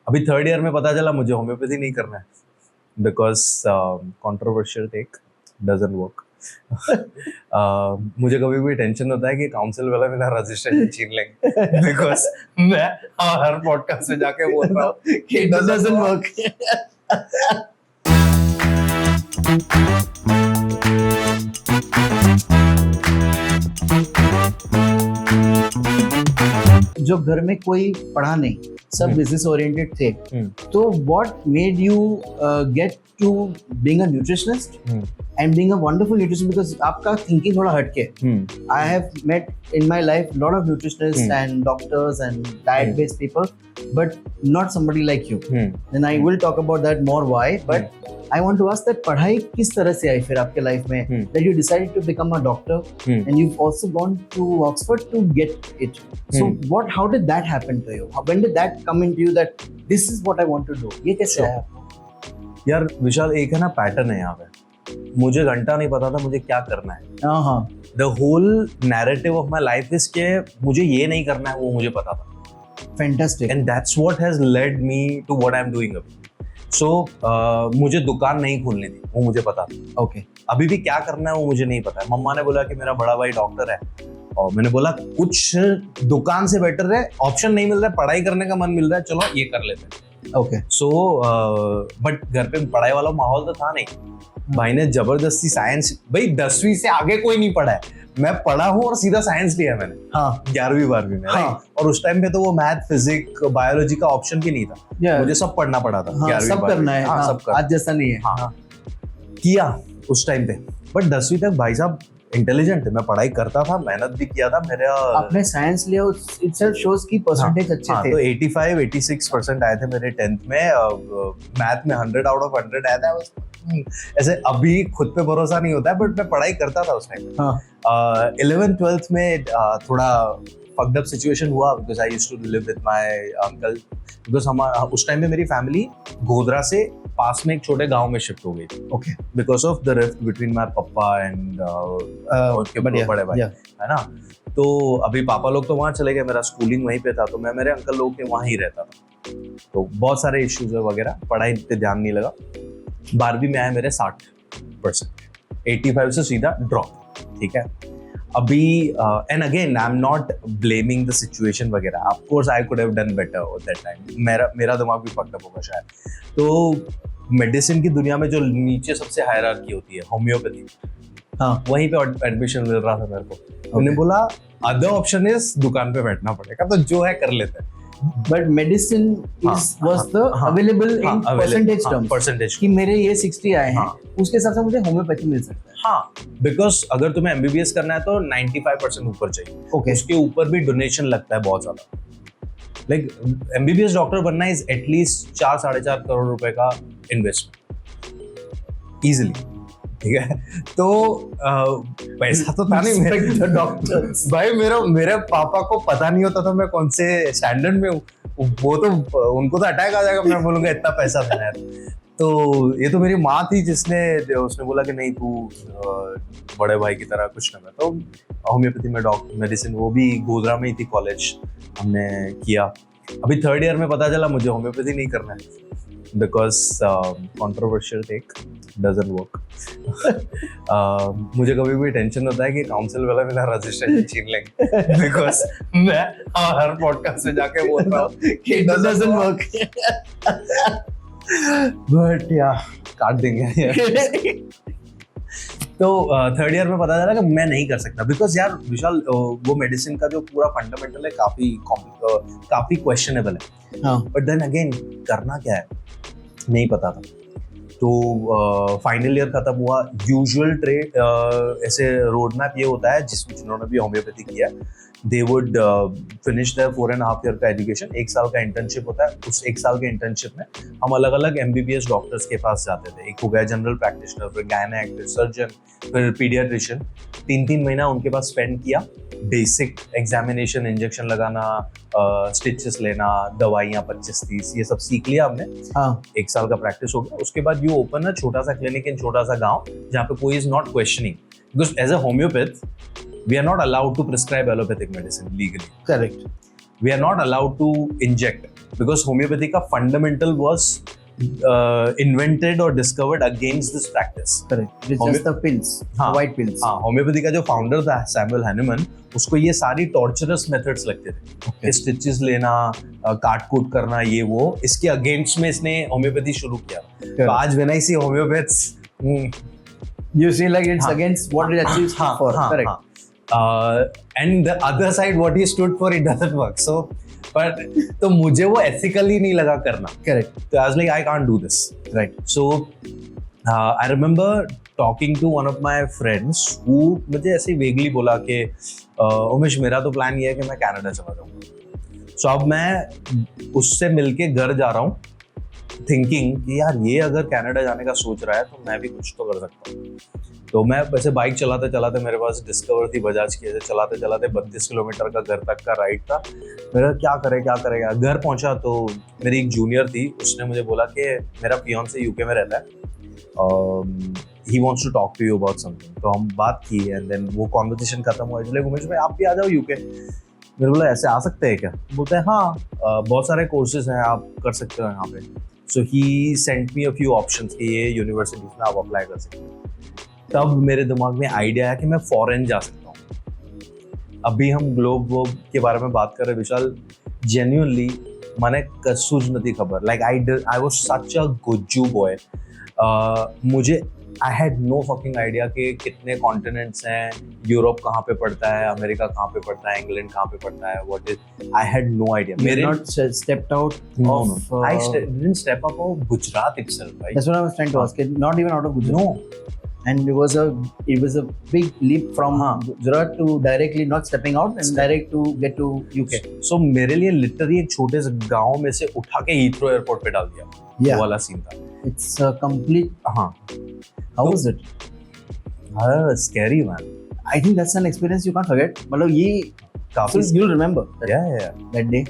अभी third year में पता चला मुझे होम्योपैथी नहीं करना है because controversial take doesn't work. मुझे कभी भी टेंशन होता है कि काउंसिल वाला मेरा रजिस्ट्रेशन छीन लेंगे बिकॉज मैं हर पॉडकास्ट में जाके बोल रहा हूँ कि इट डजंट वर्क। जो घर में कोई पढ़ा नहीं, सब बिजनेस ओरिएंटेड थे, तो what made you get to being a nutritionist and being a wonderful nutritionist? Because आपका थिंकिंग थोड़ा हटके। I have met in my life lot of nutritionist and doctors and diet based people, but not somebody like you. Then I will talk about that more why, but I want to ask that पढ़ाई किस तरह से आई फिर आपके life में that you decided to become a doctor and you've also gone to Oxford to get it. So how did that happen to you? When did that come into you that this is what I want to do? ये कैसे आया आपको? यार विशाल, एक है ना pattern है यहाँ पे। मुझे घंटा नहीं पता था मुझे क्या करना है। The whole narrative of my life is के मुझे ये नहीं करना है, वो मुझे पता था। Fantastic. And that's what has led me to what I'm doing अभी। So मुझे दुकान नहीं खोलनी थी, वो मुझे पता था। Okay. अभी भी क्या करना है वो मुझे नहीं पता है। मम्मा ने बोला कि मेरा बड़ा भाई डॉक्टर है और मैंने बोला कुछ दुकान से बेटर है, ऑप्शन नहीं मिल रहा है, पढ़ाई करने का मन मिल रहा है, चलो ये कर लेते हैं। Okay. So बट घर पे पढ़ाई वाला माहौल तो था नहीं। भाई ने जबरदस्ती साइंस, भाई 10वीं से आगे कोई नहीं पढ़ा है, मैं पढ़ा हूँ और सीधा साइंस लिया मैंने। हाँ 11वीं 12वीं में। हाँ। और उस टाइम पे तो वो मैथ फिजिक्स बायोलॉजी का ऑप्शन भी नहीं था। मुझे सब पढ़ना पड़ा था। हाँ, सब करना है। हाँ, सब करना। आज जैसा नहीं है। हाँ। किया उस टाइम पे, बट 10वीं तक भाई साहब इंटेलिजेंट थे, मैं पढ़ाई करता था, मेहनत भी किया था। मेरा आपने साइंस लिया, itself shows की परसेंटेज अच्छे थे। तो 85-86% आए थे मेरे 10th में। मैथ में 100 आउट ऑफ 100 आया था। ऐसे अभी खुद पे भरोसा नहीं होता है, बट मैं पढ़ाई करता था उस टाइम। 11th 12th में थोड़ा फक्ड अप सिचुएशन हुआ because I used to live with my uncle. Because हम उस टाइम में मेरी फैमिली गोधरा से पास में एक छोटे गांव में शिफ्ट हो गई थी। Okay, because of the rift between my पापा एंड बड़े भाई, है ना। तो अभी पापा लोग तो वहाँ चले गए, मेरा स्कूलिंग वहीं पे था, तो मैं मेरे अंकल लोग के वहाँ ही रहता था। तो बहुत सारे इश्यूज वगैरह, पढ़ाई पे ध्यान नहीं लगा। 12वीं में आए मेरे 60%, 85 से सीधा ड्रॉप। ठीक है, अभी and again I am not blaming the situation वगैरह, of course I could have done better at that time. मेरा दिमाग भी फक्ड अप होगा शायद। तो मेडिसिन की दुनिया में जो नीचे सबसे हायरार्की होती है होम्योपैथी, हाँ, वहीं पे एडमिशन मिल रहा था मेरे को। मैंने बोला अदर ऑप्शन इज दुकान पे बैठना पड़ेगा, तो जो है कर लेते हैं। But medicine was the available in percentage terms. Percentage कि मेरे ये 60 आए हैं, उसके हिसाब से मुझे होम्योपैथी मिल सकता है। हाँ, बिकॉज अगर तुम्हें MBBS करना है तो 95% ऊपर चाहिए। Okay. उसके ऊपर भी डोनेशन लगता है बहुत ज्यादा। लाइक MBBS डॉक्टर बनना इज एटलीस्ट 4-4.5 करोड़ रुपए का इन्वेस्टमेंट इजिली। ठीक है, तो पैसा तो था नहीं मेरे डॉक्टर्स। भाई मेरे पापा को पता नहीं होता था मैं कौन से स्टैंडर्ड में हूँ। वो तो उनको तो अटैक आ जाएगा, मैं बोलूँगा इतना पैसा था यार। तो ये तो मेरी माँ थी उसने बोला कि नहीं तू बड़े भाई की तरह कुछ ना कर। तो होम्योपैथी में मेडिसिन, वो भी गोधरा में ही थी कॉलेज, हमने किया। अभी थर्ड ईयर में पता चला मुझे होम्योपैथी नहीं करना है because controversial take doesn't work. मुझे कभी भी टेंशन होता है कि काउंसिल वाला मेरा रजिस्ट्रेशन छीन लेंगे बिकॉज मैं हर पॉडकास्ट में जाके बोल रहा हूँ कि इट डजंट वर्क। बट या काट देंगे। तो थर्ड ईयर में पता चला कि मैं नहीं कर सकता बिकॉज यार विशाल, वो मेडिसिन का जो पूरा फंडामेंटल है काफी क्वेश्चनेबल है। बट देन अगेन करना क्या है नहीं पता था। तो फाइनल ईयर खत्म हुआ। यूजुअल ट्रेड ऐसे रोड मैप ये होता है जिन्होंने भी होम्योपैथी किया, they would finish their 4.5 year का एजुकेशन, 1 साल का इंटर्नशिप होता है। उस 1 साल के इंटर्नशिप में हम अलग अलग MBBS डॉक्टर्स के पास जाते थे। एक हो गया जनरल प्रैक्टिशनर, फिर गायनेक, फिर सर्जन, फिर पीडियाट्रिशियन। 3-3 महीना उनके पास स्पेंड किया। बेसिक एग्जामिनेशन, इंजेक्शन लगाना, स्टिचेस लेना, दवाइयाँ 25-30, ये सब सीख लिया हमने। 1 साल का प्रैक्टिस हो गया। उसके बाद यू ओपन अ छोटा सा क्लिनिक इन छोटा सा गाँव जहाँ पे कोई is not questioning, because as a homeopath we are not allowed to prescribe allopathic medicine legally. Correct. We are not allowed to inject. because homeopathy का fundamental was invented or discovered against this practice. Correct. It's just the pills, हाँ, white pills. हाँ, homeopathy का जो founder था Samuel हैनिमन, उसको ये सारी torturers methods लगते थे कि स्टिचेस लेना, काट कूट करना, ये वो, इसके अगेंस्ट में इसने होम्योपैथी शुरू किया. तो आज when I see homeopaths, You see, like it's against what it actually stood for. Correct. And the other side, what he stood for, it doesn't work. So, but तो मुझे वो ethically नहीं लगा करना. Correct. So I was like, I can't do this. Right. So I remember talking to one of my friends who मुझे ऐसे ही vaguely बोला कि उमेश, मेरा तो प्लान ये है कि मैं कनाडा चला जाऊँगा. So अब मैं उससे मिलके घर जा रहा हूँ, थिंकिंग कि यार ये अगर कनाडा जाने का सोच रहा है तो मैं भी कुछ तो कर सकता हूँ. तो मैं वैसे बाइक चलाते चलाते, मेरे पास डिस्कवर थी बजाज की, ऐसे चलाते चलाते 32 किलोमीटर का घर तक का राइड था. मेरा क्या करेगा. घर पहुंचा तो मेरी एक जूनियर थी, उसने मुझे बोला कि मेरा फियांसे यूके में रहता है, he wants to talk to you about something. तो हम बात की एंड देन वो कॉन्वर्सेशन खत्म हुआ. इसलिए उमेश भाई आप भी आ जाओ यूके. मेरे बोला ऐसे आ सकते हैं क्या? बोलते हैं हाँ, बहुत सारे कोर्सेज हैं, आप कर सकते हो यहाँ पे. So he sent me a few options कि ये यूनिवर्सिटीज में आप अप्लाई कर सकते हो. तब मेरे दिमाग में आइडिया है कि मैं फॉरेन जा सकता हूँ. अभी हम ग्लोब के बारे में बात कर रहे हैं विशाल, जेन्युइनली मैंने कसूज नहीं खबर. Like I was such a Gujju boy. मुझे I had no fucking idea कि कितने कॉन्टिनेंट्स हैं, यूरोप कहाँ पे पड़ता है, अमेरिका कहाँ पे पड़ता है, इंग्लैंड कहाँ पे पड़ता है, what is, I had no idea. You had not stepped out of. I didn't step up of Gujarat itself, right? That's what I was trying to ask. Not even out of Gujarat. No. And it was a big leap from Gujarat to directly not stepping out and direct to get to UK. So मेरे लिए literally एक छोटे से गांव में से उठा के हीथ्रो एयरपोर्ट पे डाल दिया. वो वाला सीन था. It's a complete. हाँ. How was it? Scary man. I think that's an experience you can't forget. मतलब ये काफी. You'll remember Yeah. that day.